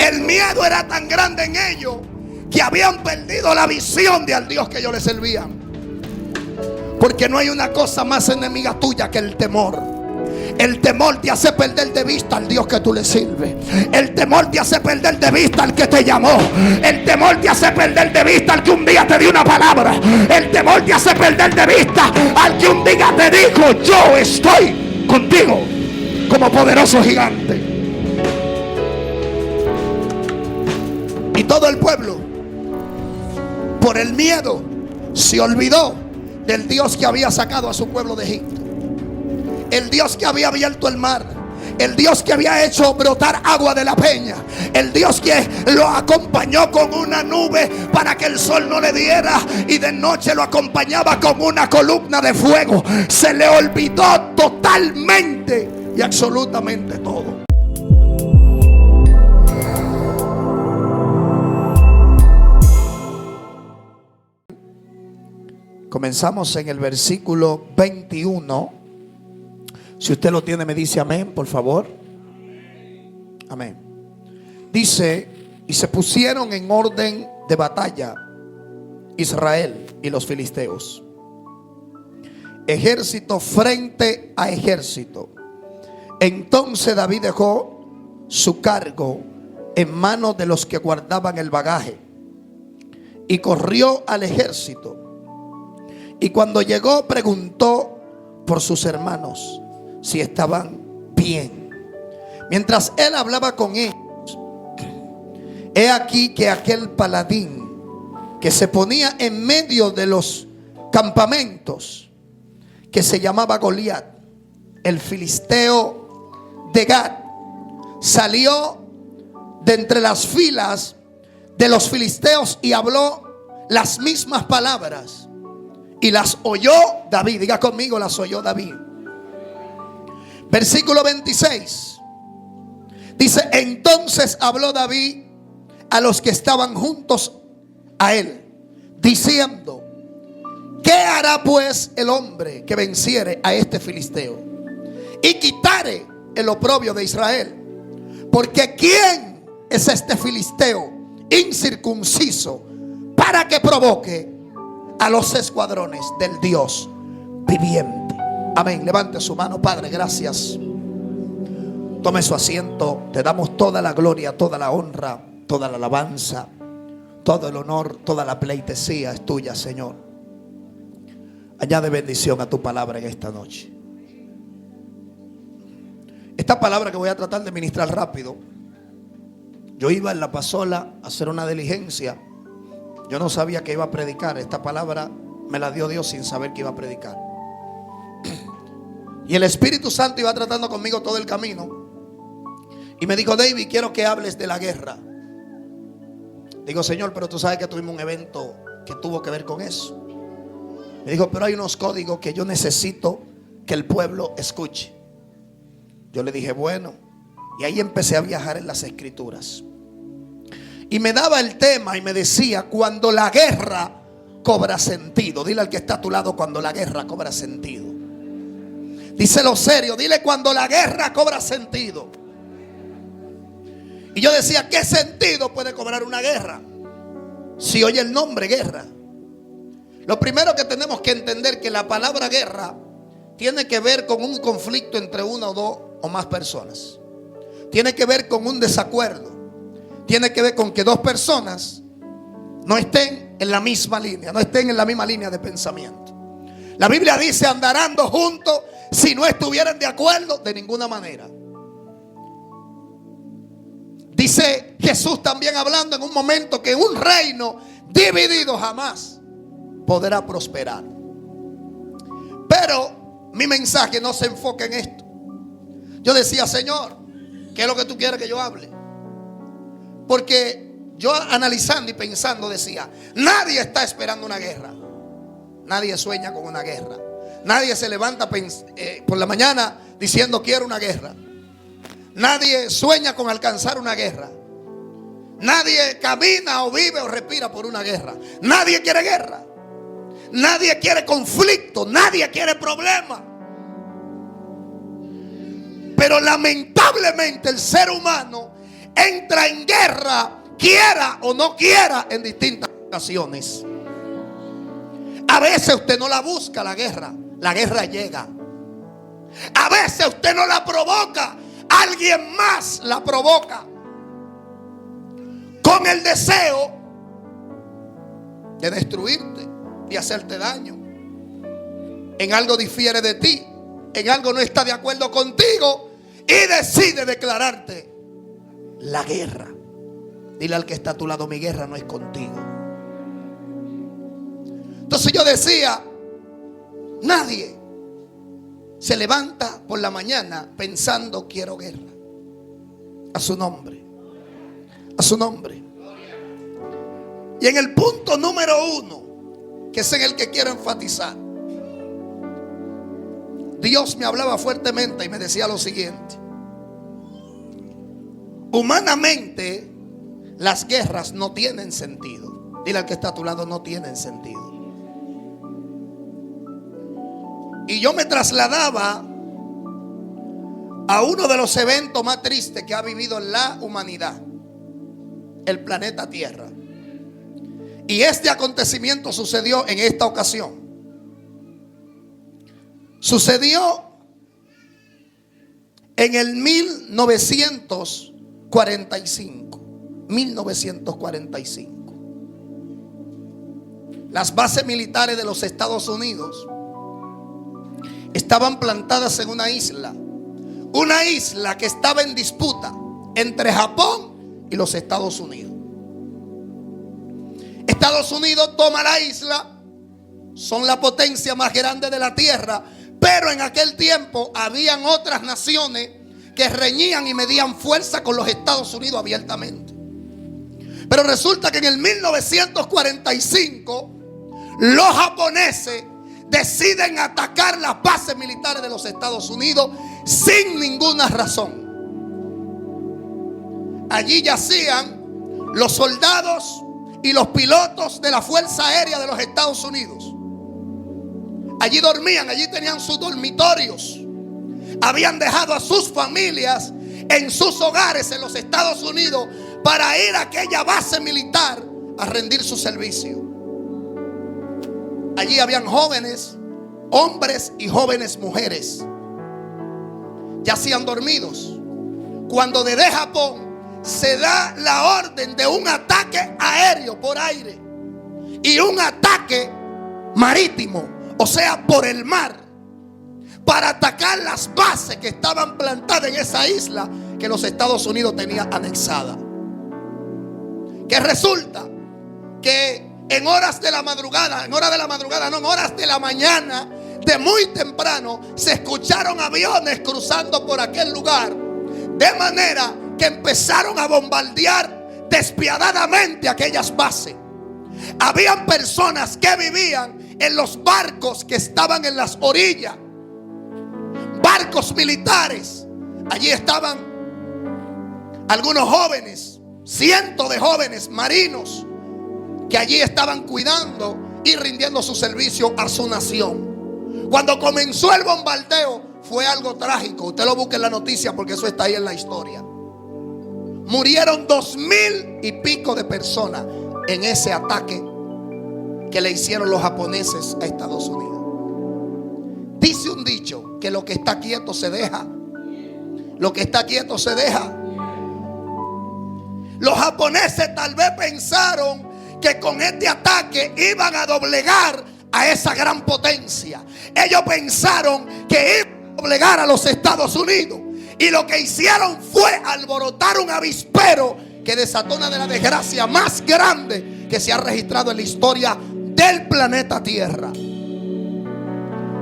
El miedo era tan grande en ellos que habían perdido la visión de al Dios que ellos le servían. Porque no hay una cosa más enemiga tuya que el temor. El temor te hace perder de vista al Dios que tú le sirves. El temor te hace perder de vista al que te llamó. El temor te hace perder de vista al que un día te dio una palabra. El temor te hace perder de vista al que un día te dijo: yo estoy contigo como poderoso gigante. Y todo el pueblo, por el miedo, se olvidó del Dios que había sacado a su pueblo de Egipto. El Dios que había abierto el mar. El Dios que había hecho brotar agua de la peña. El Dios que lo acompañó con una nube para que el sol no le diera, y de noche lo acompañaba con una columna de fuego. Se le olvidó totalmente y absolutamente todo. Comenzamos en el versículo 21. Si usted lo tiene, me dice amén, por favor. Amén. Dice: y se pusieron en orden de batalla Israel y los filisteos, ejército frente a ejército. Entonces David dejó su cargo en manos de los que guardaban el bagaje y corrió al ejército. Y cuando llegó, preguntó por sus hermanos si estaban bien. Mientras él hablaba con ellos, he aquí que aquel paladín que se ponía en medio de los campamentos, que se llamaba Goliat, el filisteo de Gat, salió de entre las filas de los filisteos y habló las mismas palabras, y las oyó David. Diga conmigo: las oyó David. Versículo 26 dice: entonces habló David a los que estaban juntos a él, diciendo: ¿qué hará pues el hombre que venciere a este filisteo y quitare el oprobio de Israel? Porque ¿quién es este filisteo incircunciso para que provoque a los escuadrones del Dios viviente? Amén. Levante su mano. Padre, gracias. Tome su asiento. Te damos toda la gloria, toda la honra, toda la alabanza, todo el honor, toda la pleitesía es tuya, Señor. Añade bendición a tu palabra en esta noche. Esta palabra que voy a tratar de ministrar rápido. Yo iba en la pasola a hacer una diligencia. Yo no sabía que iba a predicar. Esta palabra me la dio Dios sin saber que iba a predicar. Y el Espíritu Santo iba tratando conmigo todo el camino. Y me dijo: David, quiero que hables de la guerra. Digo: Señor, pero tú sabes que tuvimos un evento que tuvo que ver con eso. Me dijo: pero hay unos códigos que yo necesito que el pueblo escuche. Yo le dije: bueno. Y ahí empecé a viajar en las escrituras. Y me daba el tema y me decía: cuando la guerra cobra sentido. Dile al que está a tu lado: cuando la guerra cobra sentido. Díselo serio, dile: cuando la guerra cobra sentido. Y yo decía: ¿qué sentido puede cobrar una guerra si oye el nombre guerra? Lo primero que tenemos que entender que la palabra guerra tiene que ver con un conflicto entre una o dos o más personas. Tiene que ver con un desacuerdo. Tiene que ver con que dos personas no estén en la misma línea, no estén en la misma línea de pensamiento. La Biblia dice: andarán dos juntos si no estuvieran de acuerdo de ninguna manera. Dice Jesús también, hablando en un momento, que un reino dividido jamás podrá prosperar. Pero mi mensaje no se enfoca en esto. Yo decía: Señor, ¿qué es lo que tú quieres que yo hable? Porque yo, analizando y pensando, decía: nadie está esperando una guerra. Nadie sueña con una guerra. Nadie se levanta por la mañana diciendo: quiero una guerra. Nadie sueña con alcanzar una guerra. Nadie camina o vive o respira por una guerra. Nadie quiere guerra. Nadie quiere conflicto. Nadie quiere problema. Pero lamentablemente el ser humano entra en guerra, quiera o no quiera, en distintas ocasiones. A veces usted no la busca la guerra llega. A veces usted no la provoca, alguien más la provoca, con el deseo de destruirte, de hacerte daño. En algo difiere de ti, en algo no está de acuerdo contigo y decide declararte la guerra. Dile al que está a tu lado: mi guerra no es contigo. Entonces yo decía, nadie se levanta por la mañana pensando quiero guerra. A su nombre. A su nombre. Y en el punto número 1, que es en el que quiero enfatizar, Dios me hablaba fuertemente y me decía lo siguiente: humanamente las guerras no tienen sentido. Dile al que está a tu lado: no tienen sentido. Y yo me trasladaba a uno de los eventos más tristes que ha vivido la humanidad, el planeta Tierra. Y este acontecimiento sucedió en esta ocasión. Sucedió en el 1945. 1945. Las bases militares de los Estados Unidos estaban plantadas en una isla que estaba en disputa entre Japón y los Estados Unidos. Estados Unidos toma la isla, son la potencia más grande de la tierra, pero en aquel tiempo habían otras naciones que reñían y medían fuerza con los Estados Unidos abiertamente. Pero resulta que en el 1945 los japoneses deciden atacar las bases militares de los Estados Unidos sin ninguna razón. Allí yacían los soldados y los pilotos de la Fuerza Aérea de los Estados Unidos. Allí dormían, allí tenían sus dormitorios. Habían dejado a sus familias en sus hogares en los Estados Unidos para ir a aquella base militar a rendir su servicio. Allí habían jóvenes, hombres y jóvenes mujeres. Yacían dormidos. Cuando desde Japón se da la orden de un ataque aéreo por aire y un ataque marítimo, o sea, por el mar, para atacar las bases que estaban plantadas en esa isla que los Estados Unidos tenían anexada. Que resulta que en horas de la mañana, de muy temprano, se escucharon aviones cruzando por aquel lugar, de manera que empezaron a bombardear despiadadamente aquellas bases. Habían personas que vivían en los barcos que estaban en las orillas, barcos militares. Allí estaban algunos jóvenes, cientos de jóvenes marinos que allí estaban cuidando y rindiendo su servicio a su nación. Cuando comenzó el bombardeo fue algo trágico. Usted lo busca en la noticia porque eso está ahí en la historia. Murieron 2,000 y pico de personas en ese ataque que le hicieron los japoneses a Estados Unidos. Dice un dicho que lo que está quieto se deja. Lo que está quieto se deja. Los japoneses tal vez pensaron que con este ataque iban a doblegar a esa gran potencia. Ellos pensaron que iban a doblegar a los Estados Unidos. Y lo que hicieron fue alborotar un avispero que desató una de las desgracias más grandes que se ha registrado en la historia del planeta Tierra.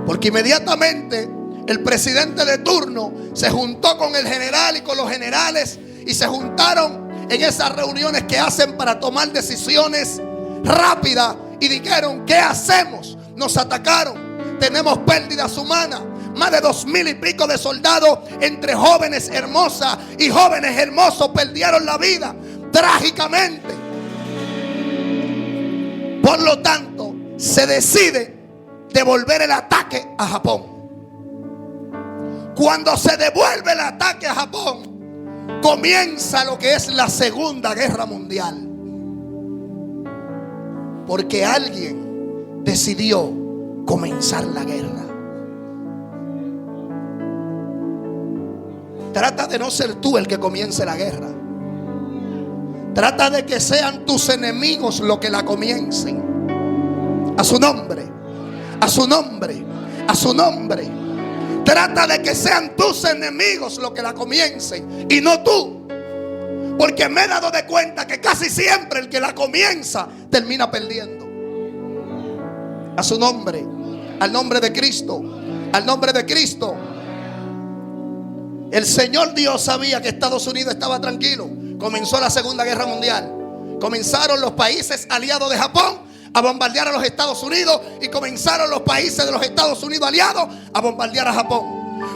Porque inmediatamente el presidente de turno se juntó con el general y con los generales y se juntaron en esas reuniones que hacen para tomar decisiones rápidas y dijeron: ¿qué hacemos? Nos atacaron, tenemos pérdidas humanas. Más de 2,000 y pico de soldados, entre jóvenes hermosas y jóvenes hermosos, perdieron la vida trágicamente. Por lo tanto, se decide devolver el ataque a Japón. Cuando se devuelve el ataque a Japón, comienza lo que es la Segunda Guerra Mundial. Porque alguien decidió comenzar la guerra. Trata de no ser tú el que comience la guerra. Trata de que sean tus enemigos los que la comiencen. A su nombre, a su nombre, a su nombre. Trata de que sean tus enemigos los que la comiencen y no tú. Porque me he dado de cuenta que casi siempre el que la comienza termina perdiendo. A su nombre, al nombre de Cristo, al nombre de Cristo. El Señor Dios sabía que Estados Unidos estaba tranquilo. Comenzó la Segunda Guerra Mundial. Comenzaron los países aliados de Japón a bombardear a los Estados Unidos, y comenzaron los países de los Estados Unidos aliados a bombardear a Japón.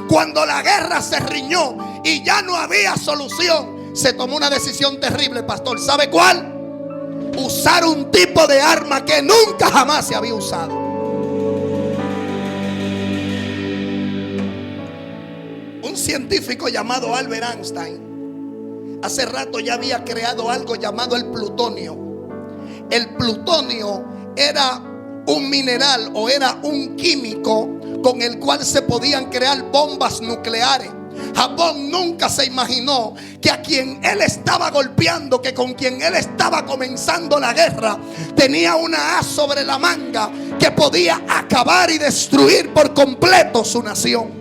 Cuando la guerra se riñó y ya no había solución, se tomó una decisión terrible, pastor. ¿Sabe cuál? Usar un tipo de arma que nunca jamás se había usado. Un científico llamado Albert Einstein hace rato ya había creado algo llamado el plutonio. El plutonio era un mineral o era un químico con el cual se podían crear bombas nucleares. Japón nunca se imaginó que a quien él estaba golpeando, que con quien él estaba comenzando la guerra, tenía una as sobre la manga que podía acabar y destruir por completo su nación.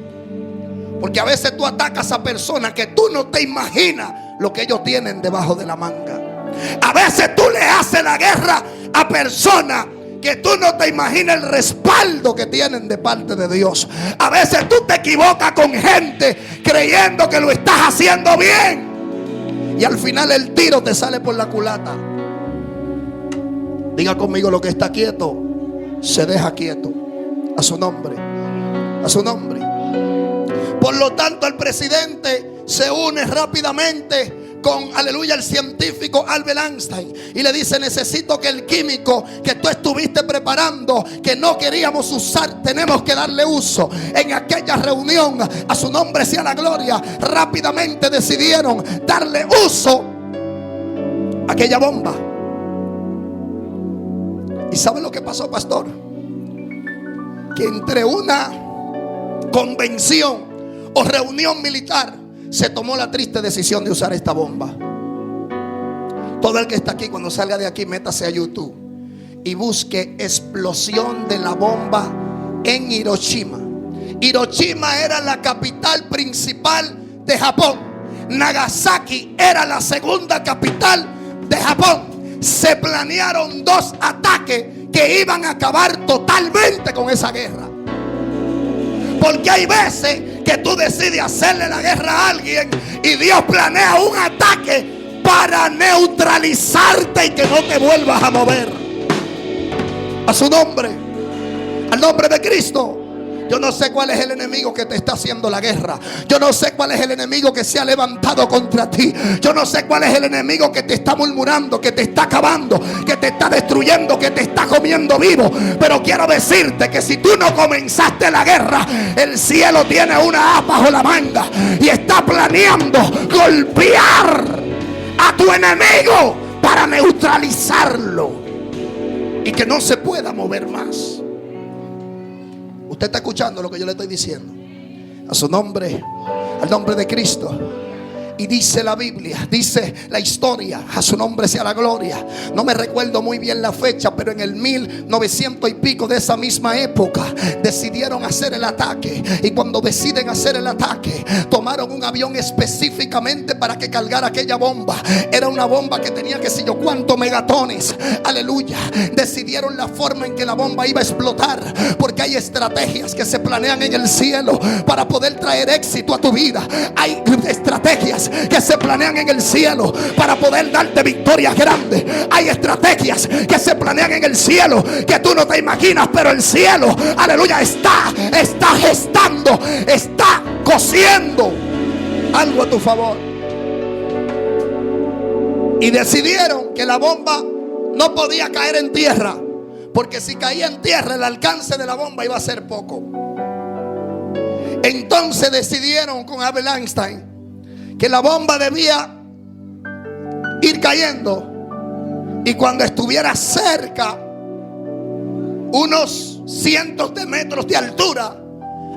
Porque a veces tú atacas a personas que tú no te imaginas lo que ellos tienen debajo de la manga. A veces tú le haces la guerra a personas que tú no te imaginas el respaldo que tienen de parte de Dios. A veces tú te equivocas con gente creyendo que lo estás haciendo bien, y al final el tiro te sale por la culata. Diga conmigo: lo que está quieto se deja quieto. A su nombre, a su nombre. Por lo tanto, el presidente se une rápidamente con, aleluya, el científico Albert Einstein, y le dice: necesito que el químico que tú estuviste preparando, que no queríamos usar, tenemos que darle uso. En aquella reunión, a su nombre sea la gloria, rápidamente decidieron darle uso a aquella bomba. ¿Y sabe lo que pasó, pastor? Que entre una convención o reunión militar se tomó la triste decisión de usar esta bomba. Todo el que está aquí, cuando salga de aquí, métase a YouTube y busque explosión de la bomba en Hiroshima. Hiroshima era la capital principal de Japón. Nagasaki era la segunda capital de Japón. Se planearon dos ataques que iban a acabar totalmente con esa guerra. Porque hay veces que tú decides hacerle la guerra a alguien y Dios planea un ataque para neutralizarte y que no te vuelvas a mover. A su nombre, al nombre de Cristo. Yo no sé cuál es el enemigo que te está haciendo la guerra. Yo no sé cuál es el enemigo que se ha levantado contra ti. Yo no sé cuál es el enemigo que te está murmurando, que te está acabando, que te está destruyendo, que te está comiendo vivo. Pero quiero decirte que si tú no comenzaste la guerra, el cielo tiene una as bajo la manga y está planeando golpear a tu enemigo para neutralizarlo y que no se pueda mover más. Usted está escuchando lo que yo le estoy diciendo. A su nombre, al nombre de Cristo. Y dice la Biblia, dice la historia, a su nombre sea la gloria. No me recuerdo muy bien la fecha, pero en el 1900 y pico de esa misma época decidieron hacer el ataque. Y cuando deciden hacer el ataque, tomaron un avión específicamente para que cargara aquella bomba. Era una bomba que tenía que sé yo cuántos megatones. Aleluya. Decidieron la forma en que la bomba iba a explotar, porque hay estrategias que se planean en el cielo para poder traer éxito a tu vida. Hay estrategias que se planean en el cielo para poder darte victorias grandes. Hay estrategias que se planean en el cielo que tú no te imaginas, pero el cielo, aleluya, está gestando, está cosiendo algo a tu favor. Y decidieron que la bomba no podía caer en tierra, porque si caía en tierra el alcance de la bomba iba a ser poco. Entonces decidieron con Albert Einstein que la bomba debía ir cayendo, y cuando estuviera cerca, unos cientos de metros de altura,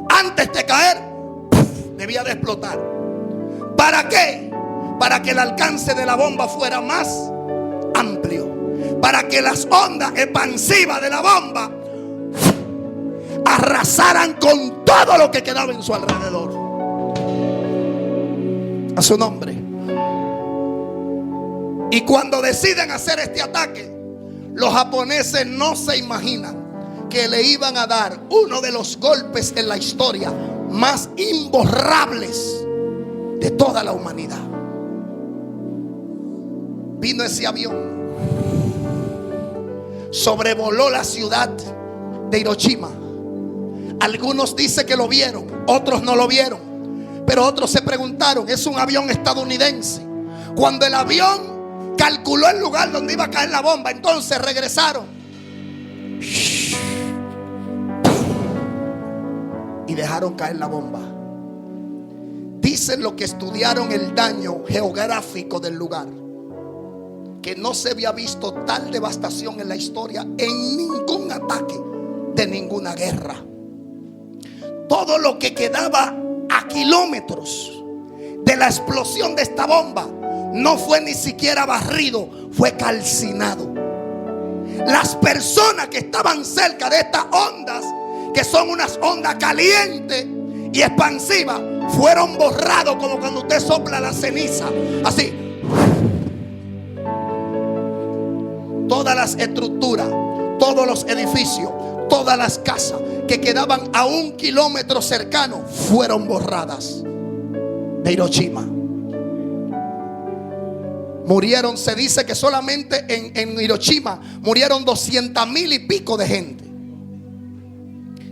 antes de caer, debía de explotar. ¿Para qué? Para que el alcance de la bomba fuera más amplio, para que las ondas expansivas de la bomba arrasaran con todo lo que quedaba en su alrededor. A su nombre. Y cuando deciden hacer este ataque, los japoneses no se imaginan que le iban a dar uno de los golpes en la historia más imborrables de toda la humanidad. Vino ese avión, sobrevoló la ciudad de Hiroshima. Algunos dicen que lo vieron, otros no lo vieron, pero otros se preguntaron, es un avión estadounidense. Cuando el avión calculó el lugar donde iba a caer la bomba, entonces regresaron y dejaron caer la bomba. Dicen los que estudiaron el daño geográfico del lugar, que no se había visto tal devastación en la historia en ningún ataque de ninguna guerra. Todo lo que quedaba a kilómetros de la explosión de esta bomba no fue ni siquiera barrido, fue calcinado. Las personas que estaban cerca de estas ondas, que son unas ondas calientes y expansivas, fueron borrados como cuando usted sopla la ceniza, así. Todas las estructuras, todos los edificios, todas las casas que quedaban a 1 kilómetro cercano fueron borradas de Hiroshima. Murieron, se dice que solamente en Hiroshima murieron 200,000 y pico de gente.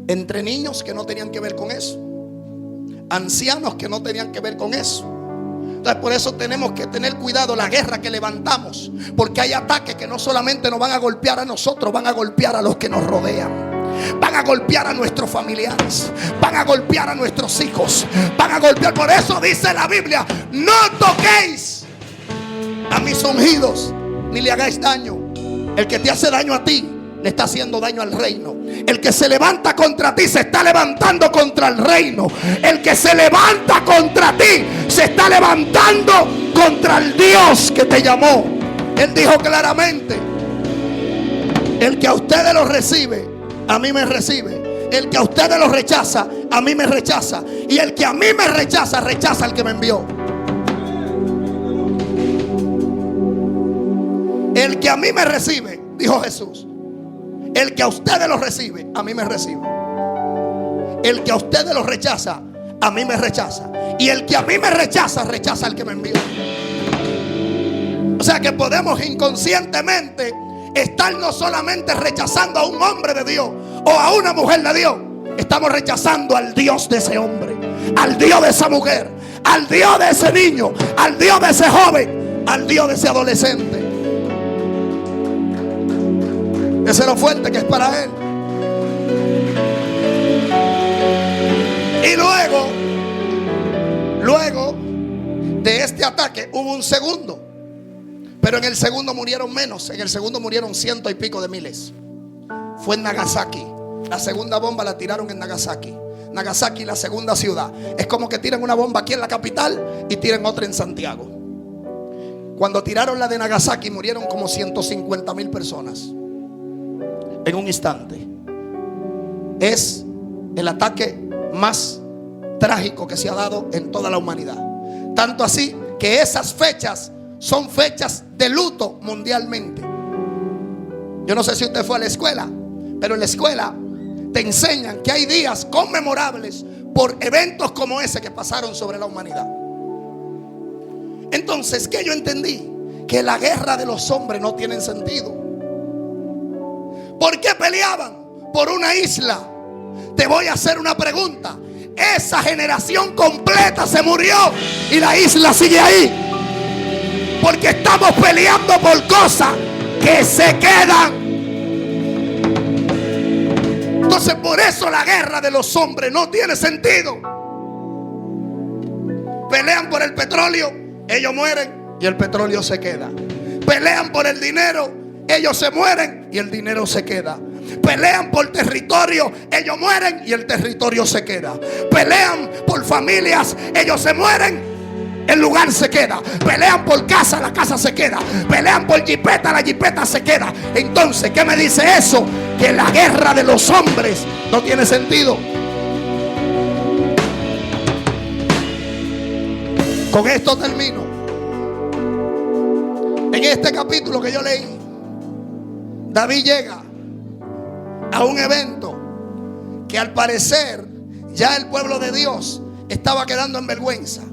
Entre niños que no tenían que ver con eso, ancianos que no tenían que ver con eso. Entonces por eso tenemos que tener cuidado la guerra que levantamos, porque hay ataques que no solamente nos van a golpear a nosotros, van a golpear a los que nos rodean. Van a golpear a nuestros familiares, van a golpear a nuestros hijos, van a golpear. Por eso dice la Biblia: no toquéis a mis ungidos, ni le hagáis daño. El que te hace daño a ti, le está haciendo daño al reino. El que se levanta contra ti, se está levantando contra el reino. El que se levanta contra ti, se está levantando contra el Dios que te llamó. Él dijo claramente: el que a ustedes los recibe, a mí me recibe. El que a ustedes los rechaza, a mí me rechaza. Y el que a mí me rechaza, rechaza al que me envió. El que a mí me recibe, dijo Jesús, el que a ustedes los recibe, a mí me recibe. El que a ustedes los rechaza, a mí me rechaza. Y el que a mí me rechaza, rechaza al que me envió. O sea que podemos inconscientemente estar no solamente rechazando a un hombre de Dios o a una mujer de Dios, estamos rechazando al Dios de ese hombre, al Dios de esa mujer, al Dios de ese niño, al Dios de ese joven, al Dios de ese adolescente. Ese es lo fuerte que es para él. Y luego de este ataque hubo un segundo. Pero en el segundo murieron menos. En el segundo murieron 100 y pico de miles. Fue en Nagasaki. La segunda bomba la tiraron en Nagasaki. Nagasaki, la segunda ciudad. Es como que tiran una bomba aquí en la capital y tiran otra en Santiago. Cuando tiraron la de Nagasaki, murieron como 150,000 personas en un instante. Es el ataque más trágico que se ha dado en toda la humanidad. Tanto así que esas fechas son fechas de luto mundialmente. Yo no sé si usted fue a la escuela, pero en la escuela te enseñan que hay días conmemorables por eventos como ese que pasaron sobre la humanidad. Entonces, ¿qué yo entendí? Que la guerra de los hombres no tiene sentido. ¿Por qué peleaban por una isla? Te voy a hacer una pregunta. Esa generación completa se murió y la isla sigue ahí. Porque estamos peleando por cosas que se quedan. Entonces por eso la guerra de los hombres no tiene sentido. Pelean por el petróleo, ellos mueren y el petróleo se queda. Pelean por el dinero, ellos se mueren y el dinero se queda. Pelean por territorio, ellos mueren y el territorio se queda. Pelean por familias, ellos se mueren, el lugar se queda. Pelean por casa, la casa se queda. Pelean por jipeta, la jipeta se queda. Entonces, ¿qué me dice eso? Que la guerra de los hombres no tiene sentido. Con esto termino. En este capítulo que yo leí, David llega a un evento que al parecer ya el pueblo de Dios estaba quedando en vergüenza.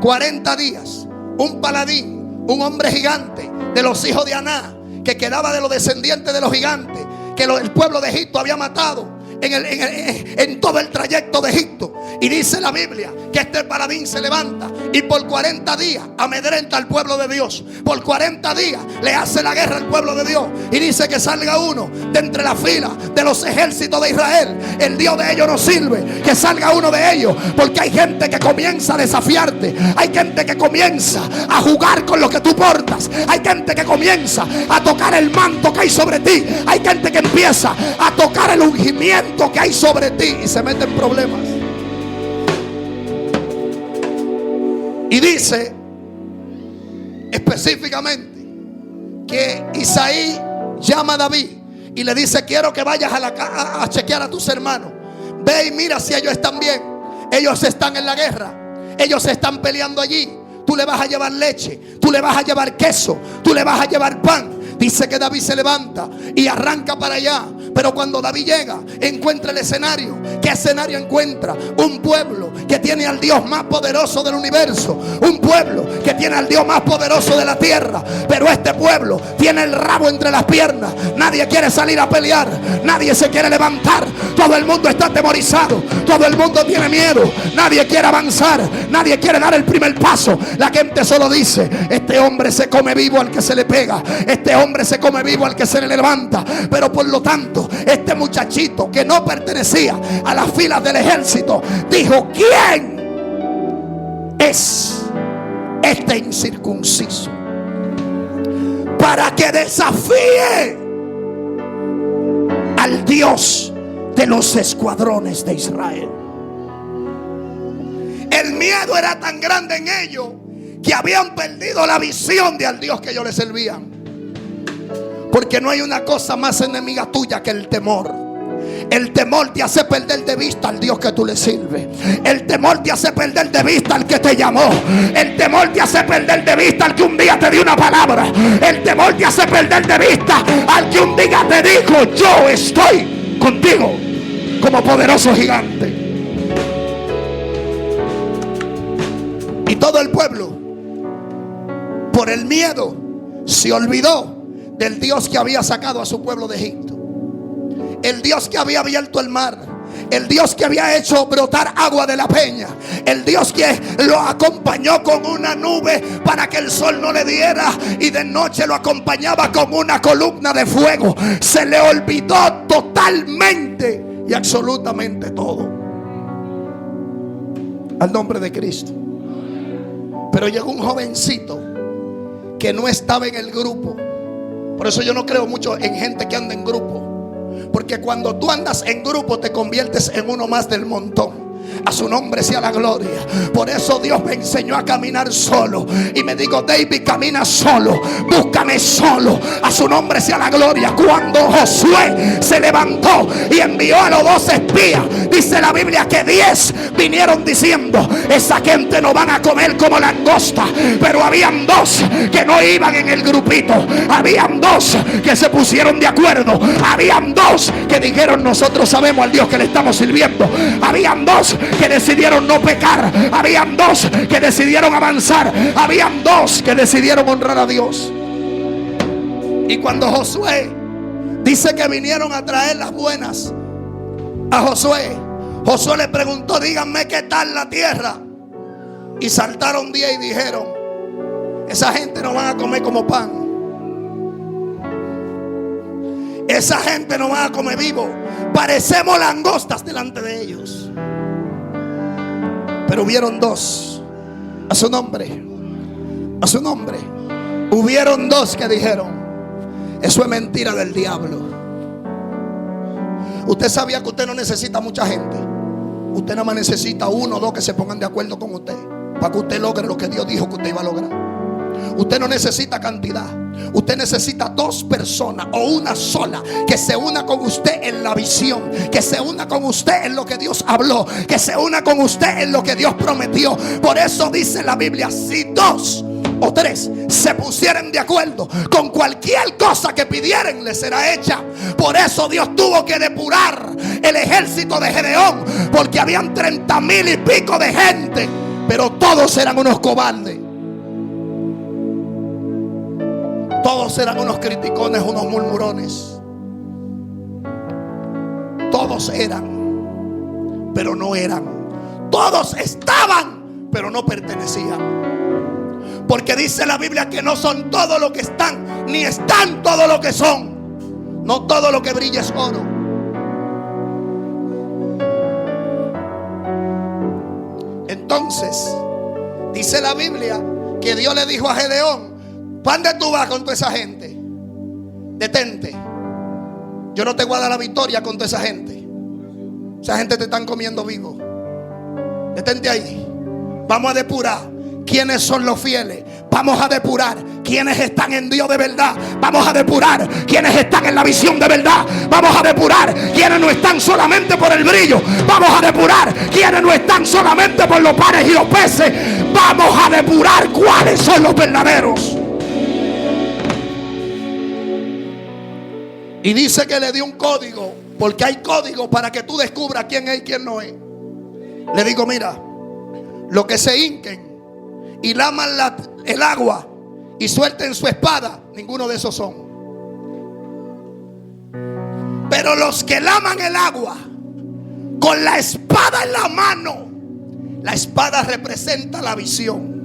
40 días, un paladín, un hombre gigante de los hijos de Aná, que quedaba de los descendientes de los gigantes, que el pueblo de Egipto había matado en todo el trayecto de Egipto. Y dice la Biblia que este paladín se levanta y por 40 días amedrenta al pueblo de Dios. Por 40 días le hace la guerra al pueblo de Dios. Y dice que salga uno de entre la fila de los ejércitos de Israel. El Dios de ellos no sirve. Que salga uno de ellos, porque hay gente que comienza a desafiarte. Hay gente que comienza a jugar con lo que tú portas. Hay gente que comienza a tocar el manto que hay sobre ti. Hay gente que empieza a tocar el ungimiento que hay sobre ti y se mete en problemas. Y dice específicamente que Isaí llama a David y le dice: quiero que vayas a chequear a tus hermanos. Ve y mira si ellos están bien. Ellos están en la guerra, ellos están peleando allí. Tú le vas a llevar leche, tú le vas a llevar queso, tú le vas a llevar pan. Dice que David se levanta y arranca para allá. Pero cuando David llega, encuentra el escenario. ¿Qué escenario encuentra? Un pueblo que tiene al Dios más poderoso del universo. Un pueblo que tiene al Dios más poderoso de la tierra. Pero este pueblo tiene el rabo entre las piernas. Nadie quiere salir a pelear. Nadie se quiere levantar. Todo el mundo está atemorizado. Todo el mundo tiene miedo. Nadie quiere avanzar. Nadie quiere dar el primer paso. La gente solo dice: este hombre se come vivo al que se le pega. Este hombre se come vivo al que se le levanta. Pero por lo tanto, este muchachito que no pertenecía a las filas del ejército dijo: ¿quién es este incircunciso para que desafíe al Dios de los escuadrones de Israel? El miedo era tan grande en ellos que habían perdido la visión de al Dios que ellos le servían. Porque no hay una cosa más enemiga tuya que el temor. El temor te hace perder de vista al Dios que tú le sirves. El temor te hace perder de vista al que te llamó. El temor te hace perder de vista al que un día te dio una palabra. El temor te hace perder de vista al que un día te dijo: yo estoy contigo como poderoso gigante. Y todo el pueblo, por el miedo, se olvidó del Dios que había sacado a su pueblo de Egipto. El Dios que había abierto el mar. El Dios que había hecho brotar agua de la peña. El Dios que lo acompañó con una nube para que el sol no le diera, y de noche lo acompañaba con una columna de fuego. Se le olvidó totalmente y absolutamente todo. Al nombre de Cristo. Pero llegó un jovencito que no estaba en el grupo. Por eso yo no creo mucho en gente que anda en grupo. Porque cuando tú andas en grupo te conviertes en uno más del montón. A su nombre sea la gloria. Por eso Dios me enseñó a caminar solo. Y me dijo: David, camina solo, búscame solo. A su nombre sea la gloria. Cuando Josué se levantó y envió a los 12 espías, dice la Biblia que 10 vinieron diciendo: esa gente no van a comer como langosta. Pero habían 2 que no iban en el grupito. Habían 2 que se pusieron de acuerdo. Habían 2 que dijeron: nosotros sabemos al Dios que le estamos sirviendo. Habían 2 que decidieron no pecar. Habían 2 que decidieron avanzar. Habían 2 que decidieron honrar a Dios. Y cuando Josué dice que vinieron a traer las buenas a Josué, Josué le preguntó: díganme qué tal la tierra. Y saltaron 10 y dijeron: esa gente no van a comer como pan. Esa gente no va a comer vivo. Parecemos langostas delante de ellos. Pero hubieron 2 A su nombre. A su nombre. Hubieron dos que dijeron: eso es mentira del diablo. Usted sabía que usted no necesita mucha gente. Usted nada más necesita uno o dos que se pongan de acuerdo con usted para que usted logre lo que Dios dijo que usted iba a lograr. Usted no necesita cantidad. Usted necesita dos personas o una sola que se una con usted en la visión, que se una con usted en lo que Dios habló, que se una con usted en lo que Dios prometió. Por eso dice la Biblia: si dos o tres se pusieren de acuerdo con cualquier cosa que pidieren, le será hecha. Por eso Dios tuvo que depurar el ejército de Gedeón, porque habían 30,000 y pico de gente, pero todos eran unos cobardes. Todos eran unos criticones, unos murmurones. Todos eran, pero no eran. Todos estaban, pero no pertenecían. Porque dice la Biblia que no son todo lo que están, ni están todo lo que son. No todo lo que brilla es oro. Entonces, dice la Biblia que Dios le dijo a Gedeón: ¿para dónde tú vas con toda esa gente? Detente. Yo no te voy a dar la victoria con toda esa gente. Esa gente te están comiendo vivo. Detente ahí. Vamos a depurar quiénes son los fieles. Vamos a depurar quiénes están en Dios de verdad. Vamos a depurar quiénes están en la visión de verdad. Vamos a depurar quiénes no están solamente por el brillo. Vamos a depurar quiénes no están solamente por los panes y los peces. Vamos a depurar cuáles son los verdaderos. Y dice que le dio un código, porque hay código para que tú descubras quién es y quién no es. Le digo: mira, los que se hinquen y laman el agua y suelten su espada, ninguno de esos son. Pero los que laman el agua con la espada en la mano, la espada representa la visión.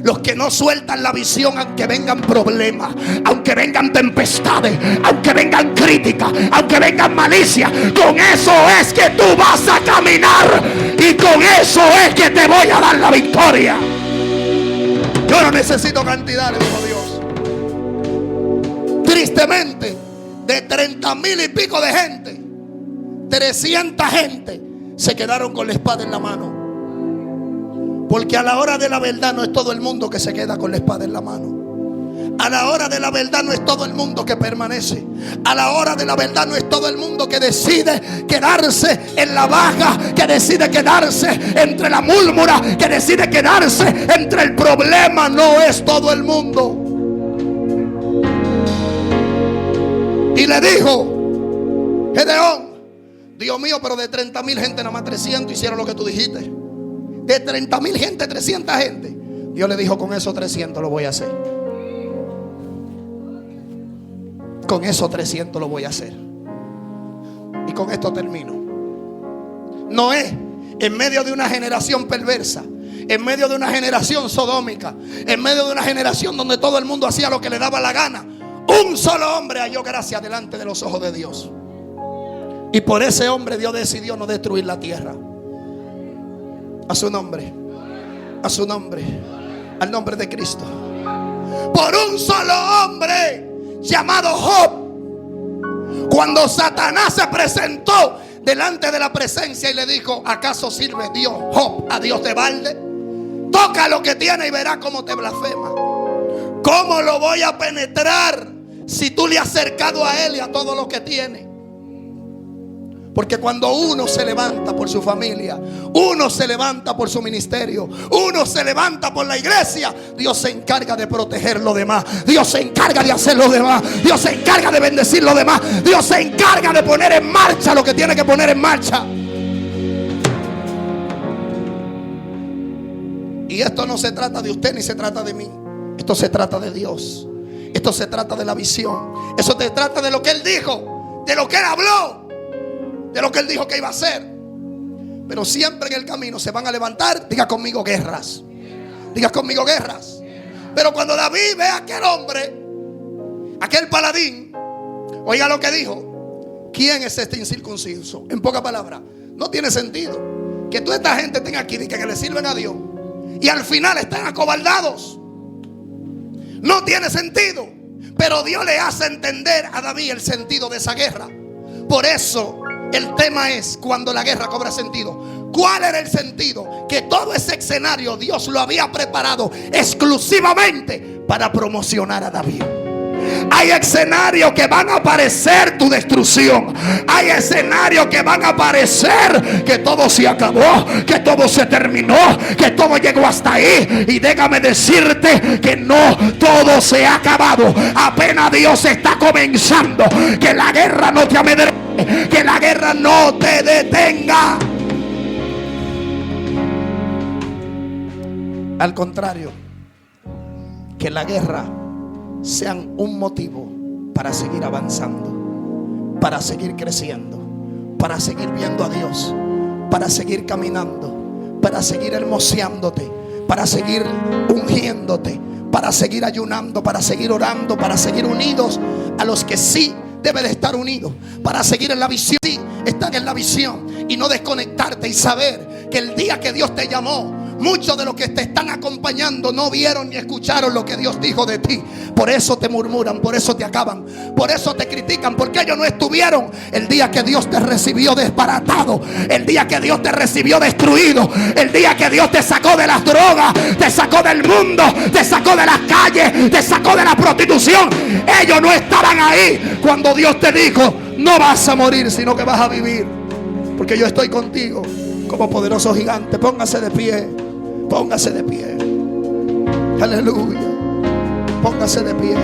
Los que no sueltan la visión, aunque vengan problemas, aunque vengan tempestades, aunque vengan críticas, aunque vengan malicia, con eso es que tú vas a caminar y con eso es que te voy a dar la victoria. Yo no necesito cantidad, le dijo Dios. Tristemente, de 30,000 y pico de gente, 300 gente se quedaron con la espada en la mano. Porque a la hora de la verdad no es todo el mundo que se queda con la espada en la mano. A la hora de la verdad no es todo el mundo que permanece. A la hora de la verdad no es todo el mundo que decide quedarse en la baja, que decide quedarse entre la múlmura, que decide quedarse entre el problema. No es todo el mundo. Y le dijo Gedeón: Dios mío, pero de 30,000 gente nada más 300 hicieron lo que tú dijiste. De 30,000 gente, 300 gente. Dios le dijo: con esos 300 lo voy a hacer. Con esos 300 lo voy a hacer. Y con esto termino. Noé, en medio de una generación perversa, en medio de una generación sodómica, en medio de una generación donde todo el mundo hacía lo que le daba la gana, un solo hombre halló gracia delante de los ojos de Dios. Y por ese hombre Dios decidió no destruir la tierra. A su nombre. A su nombre. Al nombre de Cristo. Por un solo hombre llamado Job. Cuando Satanás se presentó delante de la presencia y le dijo: ¿acaso sirve Dios, Job, a Dios de balde? Toca lo que tiene y verás cómo te blasfema. ¿Cómo lo voy a penetrar si tú le has acercado a él y a todo lo que tiene? Porque cuando uno se levanta por su familia, uno se levanta por su ministerio, uno se levanta por la iglesia, Dios se encarga de proteger lo demás. Dios se encarga de hacer lo demás. Dios se encarga de bendecir lo demás. Dios se encarga de poner en marcha lo que tiene que poner en marcha. Y esto no se trata de usted ni se trata de mí. Esto se trata de Dios. Esto se trata de la visión. Eso se trata de lo que Él dijo, de lo que Él habló, de lo que Él dijo que iba a hacer. Pero siempre en el camino se van a levantar, diga conmigo, guerras. Diga conmigo, guerras. Pero cuando David ve a aquel hombre, aquel paladín, oiga lo que dijo: ¿quién es este incircunciso? En pocas palabras, no tiene sentido que toda esta gente tenga aquí y que le sirven a Dios y al final están acobardados. No tiene sentido. Pero Dios le hace entender a David el sentido de esa guerra. Por eso el tema es cuando la guerra cobra sentido. ¿Cuál era el sentido? Que todo ese escenario Dios lo había preparado exclusivamente para promocionar a David. Hay escenarios que van a parecer tu destrucción. Hay escenarios que van a parecer que todo se acabó, que todo se terminó, que todo llegó hasta ahí. Y déjame decirte que no todo se ha acabado. Apenas Dios está comenzando. Que la guerra no te amedrente, que la guerra no te detenga. Al contrario, que la guerra sean un motivo para seguir avanzando, para seguir creciendo, para seguir viendo a Dios, para seguir caminando, para seguir hermoseándote, para seguir ungiéndote, para seguir ayunando, para seguir orando, para seguir unidos a los que sí deben de estar unidos, para seguir en la visión, sí, estar en la visión y no desconectarte y saber que el día que Dios te llamó, muchos de los que te están acompañando no vieron ni escucharon lo que Dios dijo de ti. Por eso te murmuran, por eso te acaban, por eso te critican, porque ellos no estuvieron el día que Dios te recibió desbaratado, el día que Dios te recibió destruido, el día que Dios te sacó de las drogas, te sacó del mundo, te sacó de las calles, te sacó de la prostitución. Ellos no estaban ahí cuando Dios te dijo: no vas a morir, sino que vas a vivir, porque yo estoy contigo como poderoso gigante. Póngase de pie. Póngase de pie. Aleluya. Póngase de pie.